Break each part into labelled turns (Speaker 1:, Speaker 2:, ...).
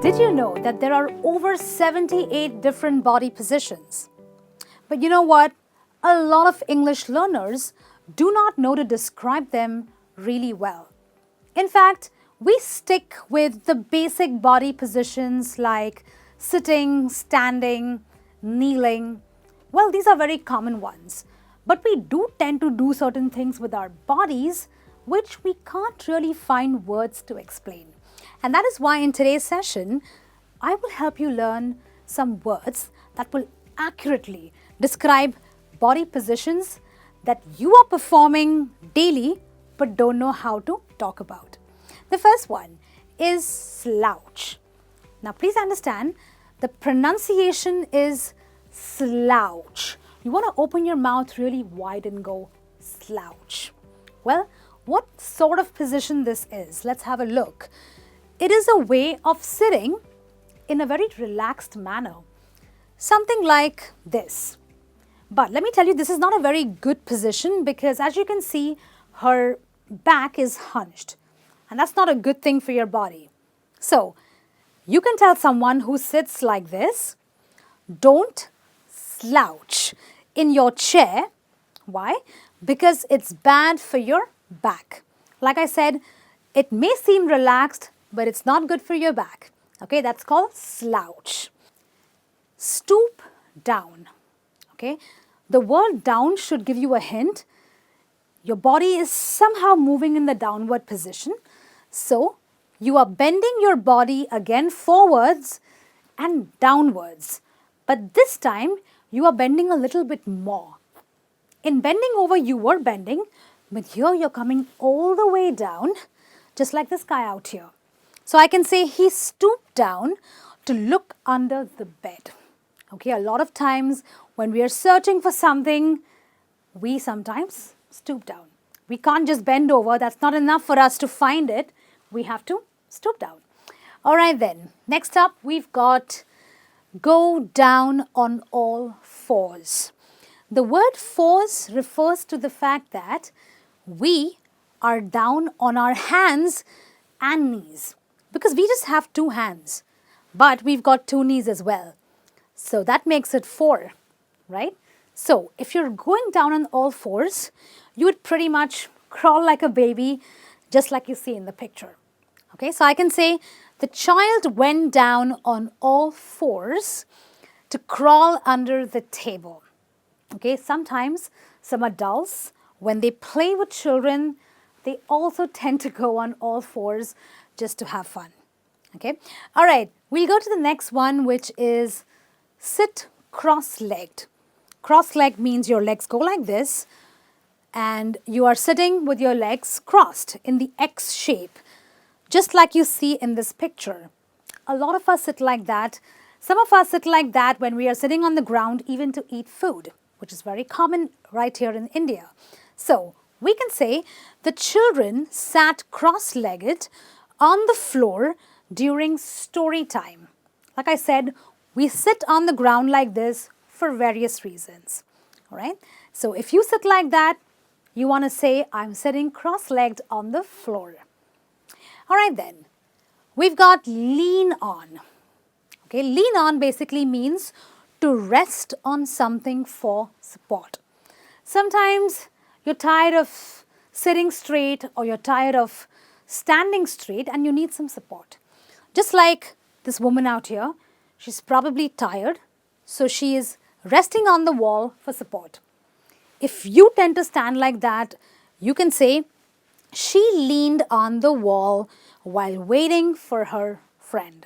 Speaker 1: Did you know that there are over 78 different body positions? But you know what? A lot of English learners do not know to describe them really well. In fact, we stick with the basic body positions like sitting, standing, kneeling. Well, these are very common ones. But we do tend to do certain things with our bodies which we can't really find words to explain. And that is why in today's session, I will help you learn some words that will accurately describe body positions that you are performing daily but don't know how to talk about. The first one is slouch. Now please understand, the pronunciation is slouch. You want to open your mouth really wide and go slouch. Well, what sort of position this is? Let's have a look. It is a way of sitting in a very relaxed manner. Something like this. But let me tell you, this is not a very good position because as you can see, her back is hunched. And that's not a good thing for your body. So, you can tell someone who sits like this, don't slouch in your chair. Why? Because it's bad for your back. Like I said, it may seem relaxed, but it's not good for your back. Okay, that's called slouch. Stoop down. Okay, the word down should give you a hint. Your body is somehow moving in the downward position. So, you are bending your body again forwards and downwards. But this time, you are bending a little bit more. In bending over, you were bending, but here you're coming all the way down, just like this guy out here. So I can say he stooped down to look under the bed. Okay, a lot of times when we are searching for something, we sometimes stoop down. We can't just bend over. That's not enough for us to find it. We have to stoop down. All right then. Next up, we've got go down on all fours. The word fours refers to the fact that we are down on our hands and knees. Because we just have two hands, but we've got two knees as well. So that makes it 4, right? So if you're going down on all fours, you would pretty much crawl like a baby, just like you see in the picture. Okay, so I can say the child went down on all fours to crawl under the table. Okay, sometimes some adults, when they play with children, they also tend to go on all fours just to have fun. Okay, all right, we'll go to the next one, which is sit cross-legged. Cross-legged means your legs go like this and you are sitting with your legs crossed in the X shape, just like you see in this picture. A lot of us sit like that. Some of us sit like that when we are sitting on the ground even to eat food, which is very common right here in India. So, we can say the children sat cross-legged on the floor during story time. Like I said, we sit on the ground like this for various reasons. All right. So if you sit like that, you want to say, I'm sitting cross-legged on the floor. All right then. We've got lean on. Okay. Lean on basically means to rest on something for support. Sometimes you're tired of sitting straight or you're tired of standing straight and you need some support. Just like this woman out here, she's probably tired, so she is resting on the wall for support. If you tend to stand like that, you can say, she leaned on the wall while waiting for her friend.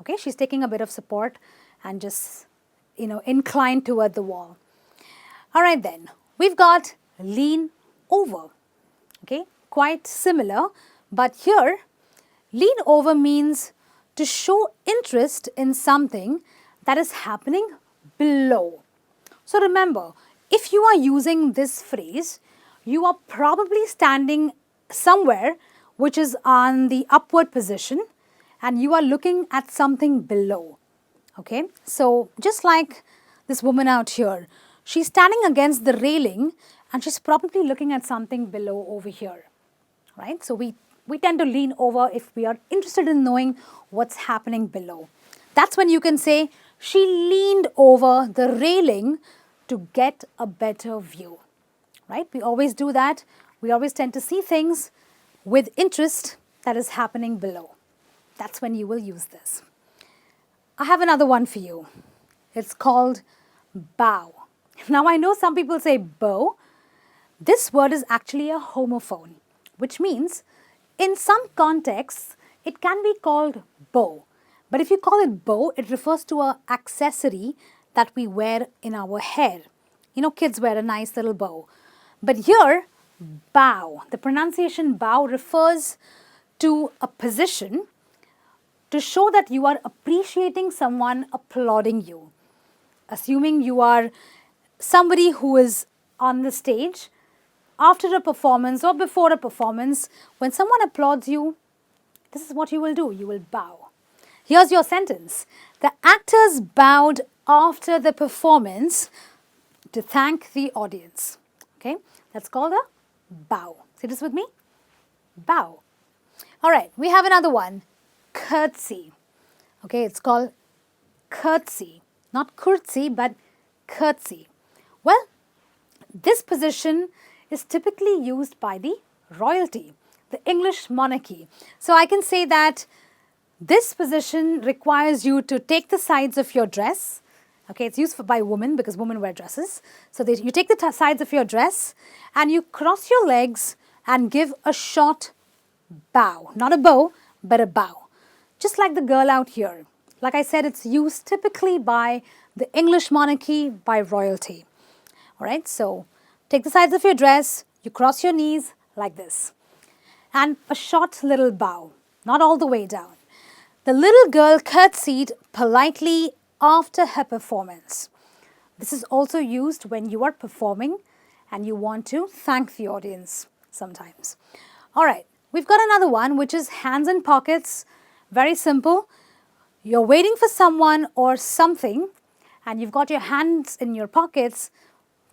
Speaker 1: Okay, she's taking a bit of support and just, inclined toward the wall. All right then, we've got lean over. Okay, quite similar, but here, lean over means to show interest in something that is happening below. So remember, if you are using this phrase, you are probably standing somewhere which is on the upward position and you are looking at something below. Okay, so just like this woman out here, she's standing against the railing and she's probably looking at something below over here. right? So we tend to lean over if we are interested in knowing what's happening below. That's when you can say, she leaned over the railing to get a better view, right? We always do that. We always tend to see things with interest that is happening below. That's when you will use this. I have another one for you. It's called bow. Now I know some people say bow. This word is actually a homophone, which means in some contexts it can be called bow. But if you call it bow, it refers to an accessory that we wear in our hair. You know, kids wear a nice little bow. But here, bow, the pronunciation bow refers to a position to show that you are appreciating someone applauding you. Assuming you are somebody who is on the stage after a performance or before a performance, when someone applauds you, this is what you will do. You will bow. Here's your sentence. The actors bowed after the performance to thank the audience. Okay, that's called a bow. Say this with me. Bow. All right, we have another one. Curtsy. Okay, it's called curtsy. Not curtsy, but curtsy. Well, this position is typically used by the royalty, the English monarchy. So I can say that this position requires you to take the sides of your dress. Okay, it's used by women because women wear dresses. So you take the sides of your dress and you cross your legs and give a short bow. Not a bow, but a bow. Just like the girl out here. Like I said, it's used typically by the English monarchy, by royalty. All right, so take the sides of your dress, you cross your knees like this. And a short little bow, not all the way down. The little girl curtsied politely after her performance. This is also used when you are performing and you want to thank the audience sometimes. All right, we've got another one which is hands in pockets. Very simple. You're waiting for someone or something and you've got your hands in your pockets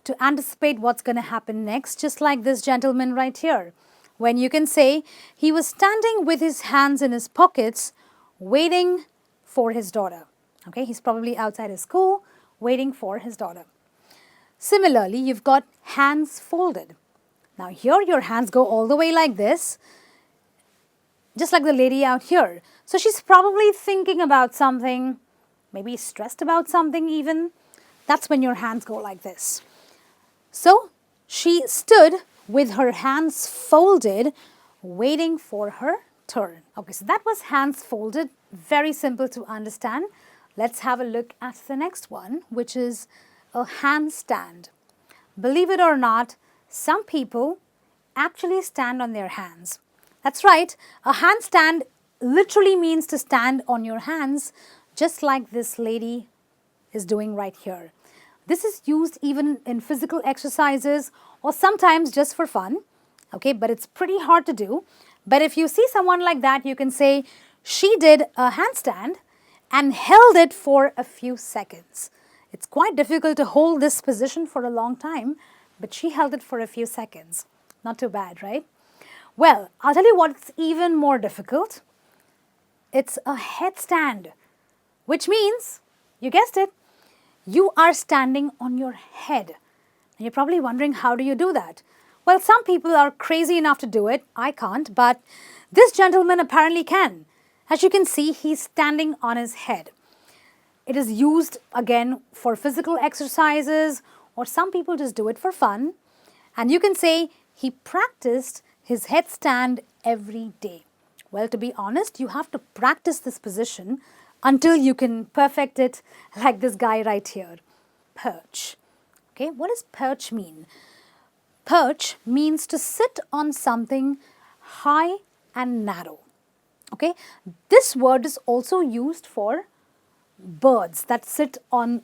Speaker 1: to anticipate what's going to happen next, just like this gentleman right here. When you can say, he was standing with his hands in his pockets waiting for his daughter. Okay, he's probably outside his school waiting for his daughter. Similarly, you've got hands folded. Now here your hands go all the way like this, just like the lady out here. So she's probably thinking about something, maybe stressed about something even. That's when your hands go like this. So she stood with her hands folded, waiting for her turn. Okay, so that was hands folded. Very simple to understand. Let's have a look at the next one, which is a handstand. Believe it or not, some people actually stand on their hands. That's right, a handstand literally means to stand on your hands, just like this lady is doing right here. This is used even in physical exercises or sometimes just for fun, okay, but it's pretty hard to do. But if you see someone like that, you can say, she did a handstand and held it for a few seconds. It's quite difficult to hold this position for a long time, but she held it for a few seconds. Not too bad, right? Well, I'll tell you what's even more difficult. It's a headstand, which means, you guessed it, you are standing on your head. And you're probably wondering, how do you do that? Well, some people are crazy enough to do it. I can't, but this gentleman apparently can. As you can see, he's standing on his head. It is used again for physical exercises, or some people just do it for fun. And you can say he practiced his headstand every day. Well, to be honest, you have to practice this position until you can perfect it like this guy right here. Perch. Okay, what does perch mean? Perch means to sit on something high and narrow. Okay, this word is also used for birds that sit on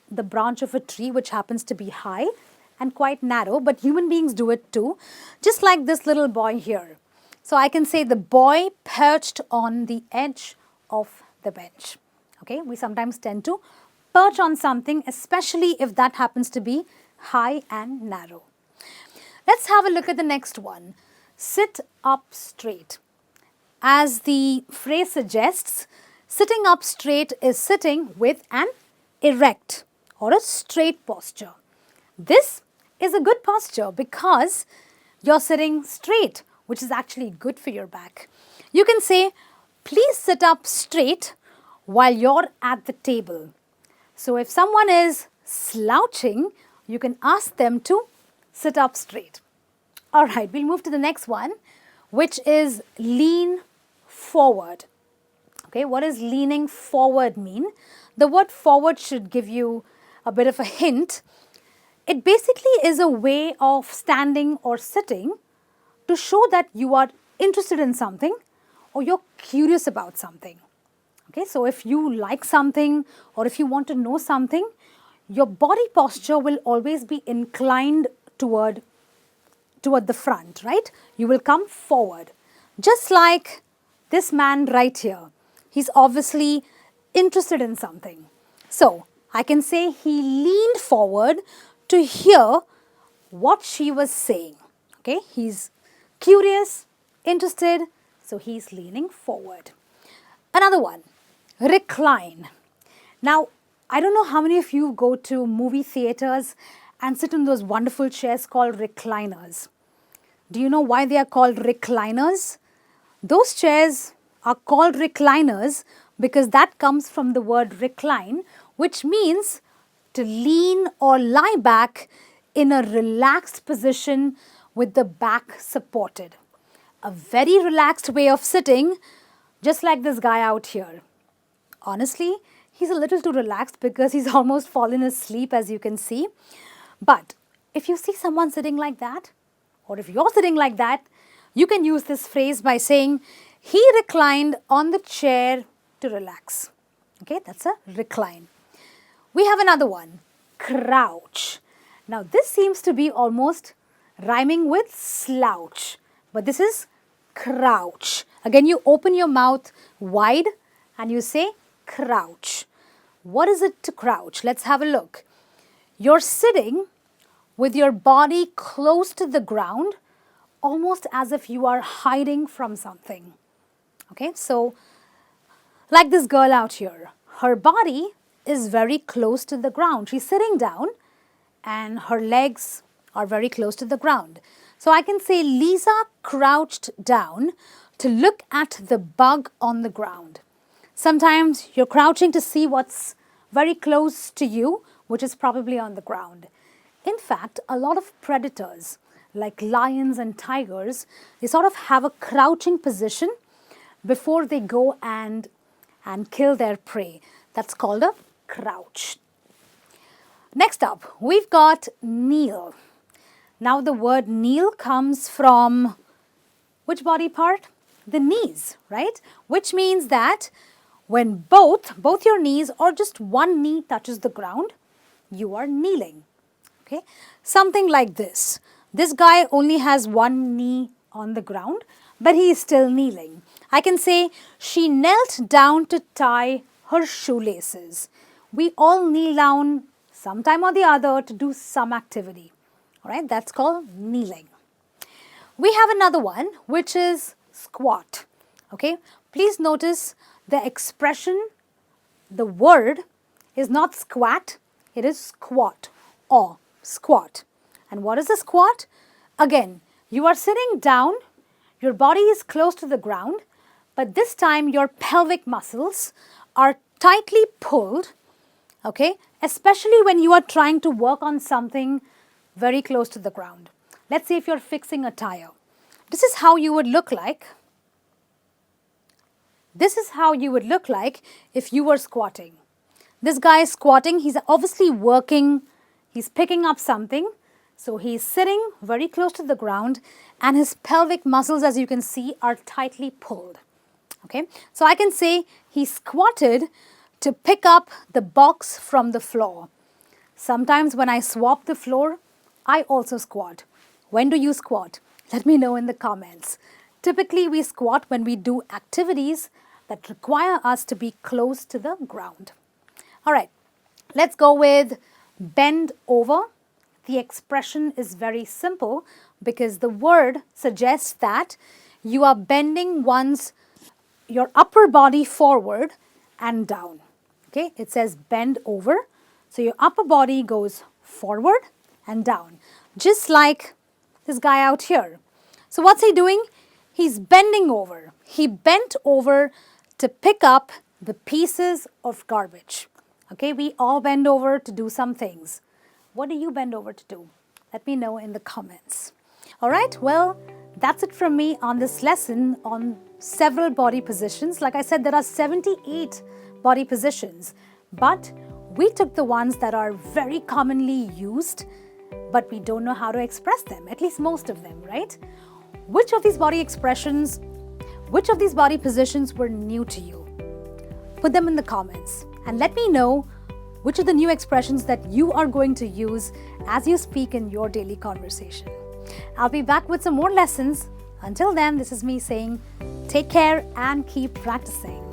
Speaker 1: the branch of a tree, which happens to be high and quite narrow, but human beings do it too, just like this little boy here. So I can say the boy perched on the edge of the bench. Okay, we sometimes tend to perch on something, especially if that happens to be high and narrow. Let's have a look at the next one. sit up straight. As the phrase suggests, sitting up straight is sitting with an erect or a straight posture. This is a good posture because you're sitting straight, which is actually good for your back. You can say, please sit up straight while you're at the table. So if someone is slouching, you can ask them to sit up straight. All right, we'll move to the next one, which is lean forward. Okay, what does leaning forward mean? The word forward should give you a bit of a hint. It basically is a way of standing or sitting to show that you are interested in something or you're curious about something. Okay, so if you like something or if you want to know something, your body posture will always be inclined toward the front, right? You will come forward. Just like this man right here. He's obviously interested in something. So I can say he leaned forward to hear what she was saying. Okay, he's curious, interested, so he's leaning forward. Another one, recline. Now, I don't know how many of you go to movie theaters and sit in those wonderful chairs called recliners. Do you know why they are called recliners? Those chairs are called recliners because that comes from the word recline, which means to lean or lie back in a relaxed position with the back supported. A very relaxed way of sitting, just like this guy out here. Honestly, he's a little too relaxed because he's almost fallen asleep, as you can see. But if you see someone sitting like that, or if you're sitting like that, you can use this phrase by saying, he reclined on the chair to relax. Okay, that's a recline. We have another one, crouch. Now this seems to be almost rhyming with slouch, but this is crouch. Again, you open your mouth wide and you say crouch. What is it to crouch? Let's have a look. You're sitting with your body close to the ground, almost as if you are hiding from something. Okay, so like this girl out here, her body is very close to the ground. She's sitting down and her legs are very close to the ground. So I can say Lisa crouched down to look at the bug on the ground. Sometimes you're crouching to see what's very close to you, which is probably on the ground. In fact, a lot of predators like lions and tigers, they sort of have a crouching position before they go and kill their prey. That's called a crouch. Next up, we've got kneel. Now the word kneel comes from which body part? The knees, right? Which means that when both your knees or just one knee touches the ground, you are kneeling. Okay? Something like this. This guy only has one knee on the ground, but he is still kneeling. I can say she knelt down to tie her shoelaces. We all kneel down sometime or the other to do some activity. All right, that's called kneeling. We have another one, which is squat. Okay, please notice the expression, the word is not squat, it is squat or squat. And what is a squat? Again, you are sitting down, your body is close to the ground, but this time your pelvic muscles are tightly pulled, okay, especially when you are trying to work on something very close to the ground. Let's say if you're fixing a tire. This is how you would look like. This is how you would look like if you were squatting. This guy is squatting, he's obviously working, he's picking up something. So he's sitting very close to the ground and his pelvic muscles, as you can see, are tightly pulled. Okay, so I can say he squatted to pick up the box from the floor. Sometimes when I swap the floor, I also squat. When do you squat? Let me know in the comments. Typically, we squat when we do activities that require us to be close to the ground. All right, let's go with bend over. The expression is very simple, because the word suggests that you are bending your upper body forward and down. Okay, it says bend over. So your upper body goes forward and down, just like this guy out here. So what's he doing? He's bending over. He bent over to pick up the pieces of garbage. Okay, we all bend over to do some things. What do you bend over to do? Let me know in the comments. All right, well, that's it from me on this lesson on several body positions. Like I said, there are 78 body positions, but we took the ones that are very commonly used, but we don't know how to express them, at least most of them, right? Which of these body positions were new to you? Put them in the comments and let me know which of the new expressions that you are going to use as you speak in your daily conversation. I'll be back with some more lessons. Until then, this is me saying take care and keep practicing.